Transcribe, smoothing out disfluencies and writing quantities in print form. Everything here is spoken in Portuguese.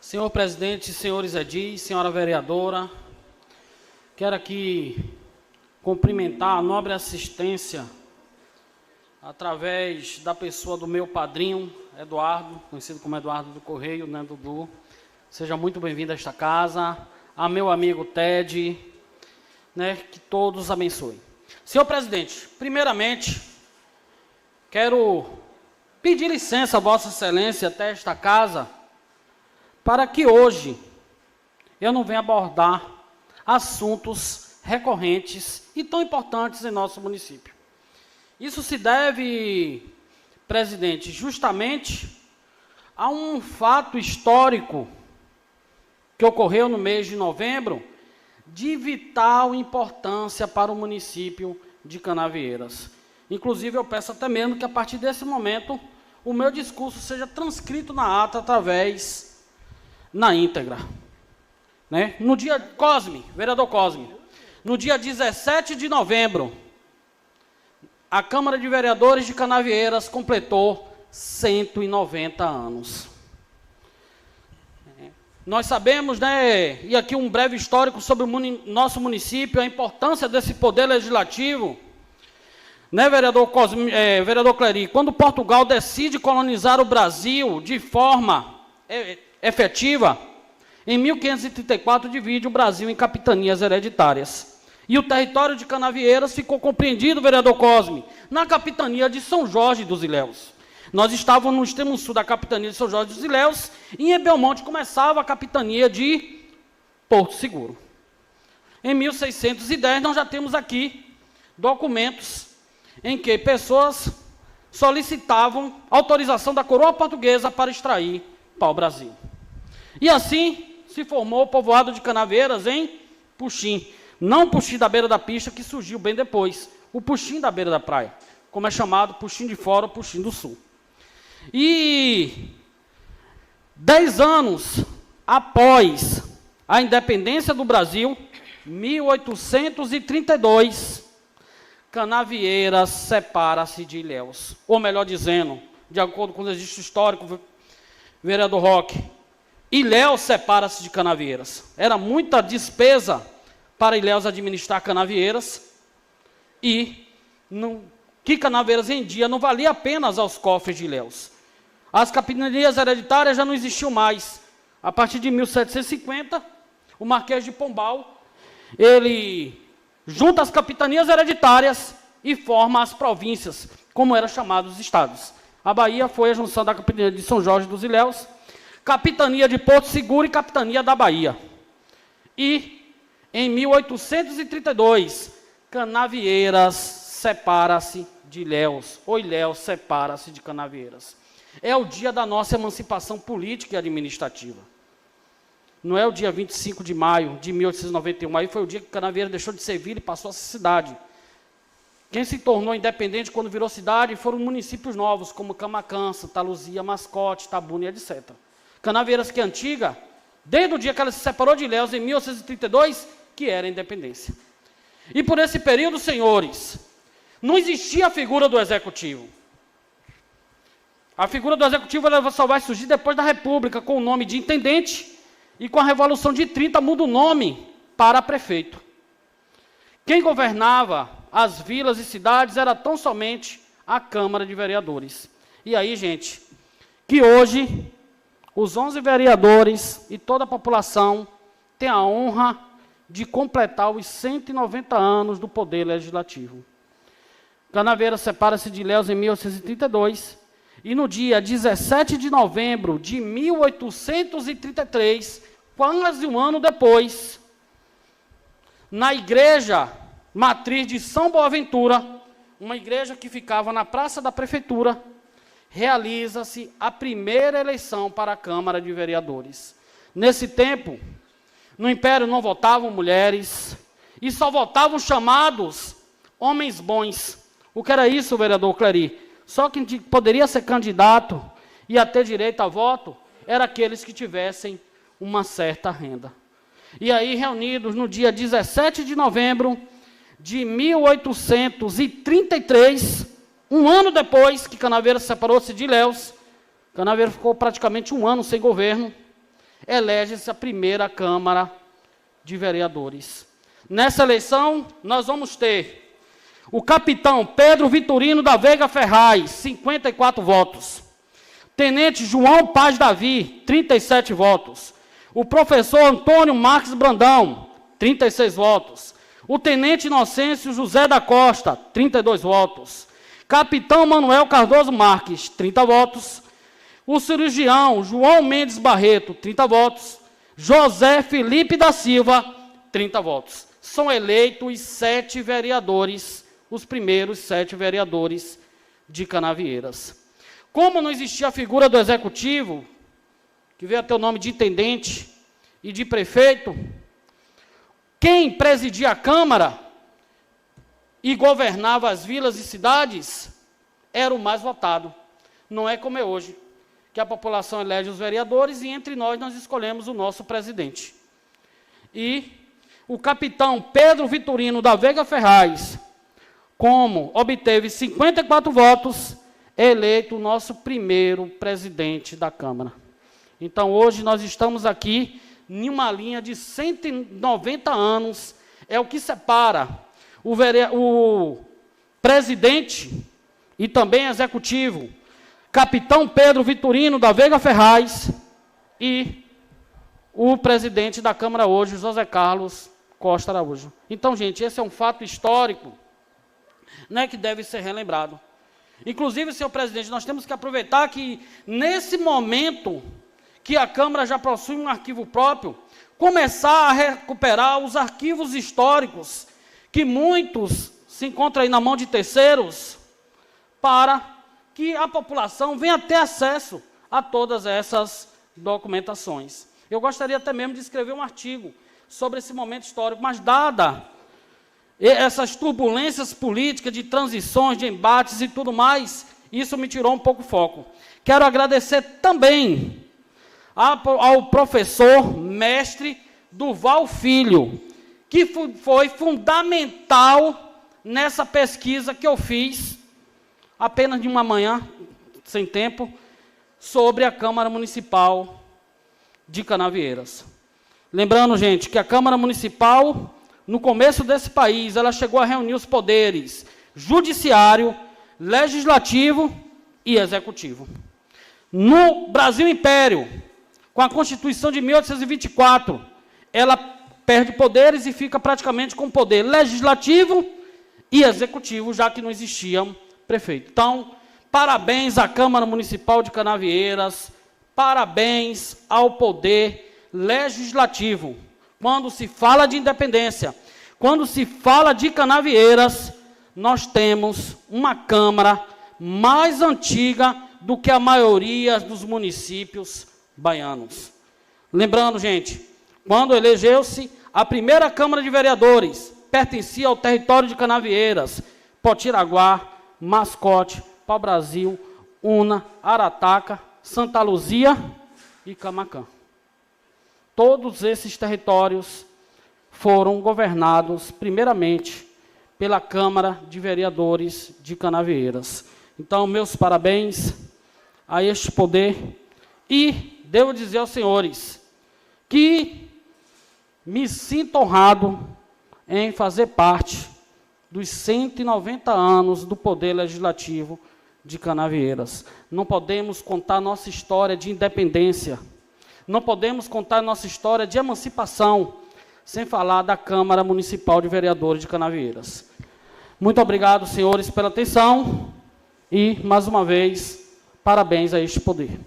Senhor presidente, senhores edis, senhora vereadora, quero aqui cumprimentar a nobre assistência através da pessoa do meu padrinho, Eduardo, conhecido como Eduardo do Correio, né, Dudu. Seja muito bem-vindo a esta casa, a meu amigo Ted, né, que todos abençoem. Senhor presidente, primeiramente, quero pedir licença a Vossa Excelência até esta casa, para que hoje eu não venha abordar assuntos recorrentes e tão importantes em nosso município. Isso se deve, presidente, justamente a um fato histórico que ocorreu no mês de novembro, de vital importância para o município de Canavieiras. Inclusive, eu peço até mesmo que, a partir desse momento, o meu discurso seja transcrito na ata na íntegra. Né? No dia, vereador Cosme, no dia 17 de novembro, a Câmara de Vereadores de Canavieiras completou 190 anos. Nós sabemos, né, e aqui um breve histórico sobre o nosso município, a importância desse poder legislativo, né, vereador Clery, quando Portugal decide colonizar o Brasil de forma efetiva, em 1534 divide o Brasil em capitanias hereditárias. E o território de Canavieiras ficou compreendido, vereador Cosme, na capitania de São Jorge dos Ilhéus. Nós estávamos no extremo sul da capitania de São Jorge dos Ilhéus, e em Belmonte começava a capitania de Porto Seguro. Em 1610, nós já temos aqui documentos em que pessoas solicitavam autorização da coroa portuguesa para extrair pau-brasil. E assim se formou o povoado de Canavieiras em Puxim. Não o Puxim da beira da pista, que surgiu bem depois. O Puxim da beira da praia, como é chamado, Puxim de Fora ou Puxim do Sul. E 10 anos após a independência do Brasil, 1832, Canavieiras separa-se de Ilhéus. Ou melhor dizendo, de acordo com o registro histórico, vereador Roque, Ilhéus separa-se de Canavieiras. Era muita despesa para Ilhéus administrar Canavieiras, e que Canavieiras em dia não valia apenas aos cofres de Ilhéus. As capitanias hereditárias já não existiam mais. A partir de 1750, o Marquês de Pombal, ele junta as capitanias hereditárias e forma as províncias, como eram chamados os estados. A Bahia foi a junção da capitania de São Jorge dos Ilhéus, capitania de Porto Seguro e capitania da Bahia. E, em 1832, Canavieiras separa-se de Ilhéus, ou Ilhéus separa-se de Canavieiras. É o dia da nossa emancipação política e administrativa. Não é o dia 25 de maio de 1891, aí foi o dia que Canavieiras deixou de ser vila e passou a ser cidade. Quem se tornou independente quando virou cidade foram municípios novos, como Camaquã, Santa Luzia, Mascote, Tabuna e etc. Canavieiras, que é antiga, desde o dia que ela se separou de Ilhéus, em 1832, que era a independência. E por esse período, senhores, não existia a figura do executivo. A figura do executivo ela só vai surgir depois da República, com o nome de intendente, e com a Revolução de 30 muda o nome para prefeito. Quem governava as vilas e cidades era tão somente a Câmara de Vereadores. E aí, gente, que hoje os 11 vereadores e toda a população têm a honra de completar os 190 anos do Poder Legislativo. Canavieiras separa-se de Ilhéus em 1832, e no dia 17 de novembro de 1833, quase um ano depois, na igreja matriz de São Boaventura, uma igreja que ficava na praça da prefeitura, realiza-se a primeira eleição para a Câmara de Vereadores. Nesse tempo, no Império não votavam mulheres, e só votavam chamados homens bons. O que era isso, vereador Clery? Só quem poderia ser candidato e a ter direito a voto eram aqueles que tivessem uma certa renda. E aí, reunidos no dia 17 de novembro de 1833, um ano depois que Canavieiras separou-se de Ilhéus, Canavieiras ficou praticamente um ano sem governo, elege-se a primeira Câmara de Vereadores. Nessa eleição, nós vamos ter o capitão Pedro Vitorino da Veiga Ferraz, 54 votos. Tenente João Paz Davi, 37 votos. O professor Antônio Marques Brandão, 36 votos. O tenente Inocêncio José da Costa, 32 votos. Capitão Manuel Cardoso Marques, 30 votos. O cirurgião João Mendes Barreto, 30 votos. José Felipe da Silva, 30 votos. São eleitos 7 vereadores, os primeiros 7 vereadores de Canavieiras. Como não existia a figura do executivo, que veio a ter o nome de intendente e de prefeito, quem presidia a Câmara e governava as vilas e cidades era o mais votado. Não é como é hoje, que a população elege os vereadores e entre nós escolhemos o nosso presidente. E o capitão Pedro Vitorino da Veiga Ferraz, como obteve 54 votos, é eleito o nosso primeiro presidente da Câmara. Então, hoje nós estamos aqui em uma linha de 190 anos, é o que separa o presidente e também executivo, capitão Pedro Vitorino da Veiga Ferraz, e o presidente da Câmara hoje, José Carlos Costa Araújo. Então, gente, esse é um fato histórico, né, que deve ser relembrado. Inclusive, senhor presidente, nós temos que aproveitar que, nesse momento que a Câmara já possui um arquivo próprio, começar a recuperar os arquivos históricos, que muitos se encontram aí na mão de terceiros, para que a população venha ter acesso a todas essas documentações. Eu gostaria até mesmo de escrever um artigo sobre esse momento histórico, mas dada essas turbulências políticas de transições, de embates e tudo mais, isso me tirou um pouco o foco. Quero agradecer também ao professor mestre Duval Filho, que foi fundamental nessa pesquisa que eu fiz, apenas de uma manhã, sem tempo, sobre a Câmara Municipal de Canavieiras. Lembrando, gente, que a Câmara Municipal, no começo desse país, ela chegou a reunir os poderes judiciário, legislativo e executivo. No Brasil Império, com a Constituição de 1824, ela perde poderes e fica praticamente com poder legislativo e executivo, já que não existiam prefeito. Então, parabéns à Câmara Municipal de Canavieiras, parabéns ao poder legislativo. Quando se fala de independência, quando se fala de Canavieiras, nós temos uma Câmara mais antiga do que a maioria dos municípios baianos. Lembrando, gente, quando elegeu-se a primeira Câmara de Vereadores, pertencia ao território de Canavieiras, Potiraguá, Mascote, Pau-Brasil, Una, Arataca, Santa Luzia e Camacã. Todos esses territórios foram governados, primeiramente, pela Câmara de Vereadores de Canavieiras. Então, meus parabéns a este poder. E devo dizer aos senhores que me sinto honrado em fazer parte dos 190 anos do Poder Legislativo de Canavieiras. Não podemos contar nossa história de independência, não podemos contar nossa história de emancipação, sem falar da Câmara Municipal de Vereadores de Canavieiras. Muito obrigado, senhores, pela atenção e, mais uma vez, parabéns a este poder.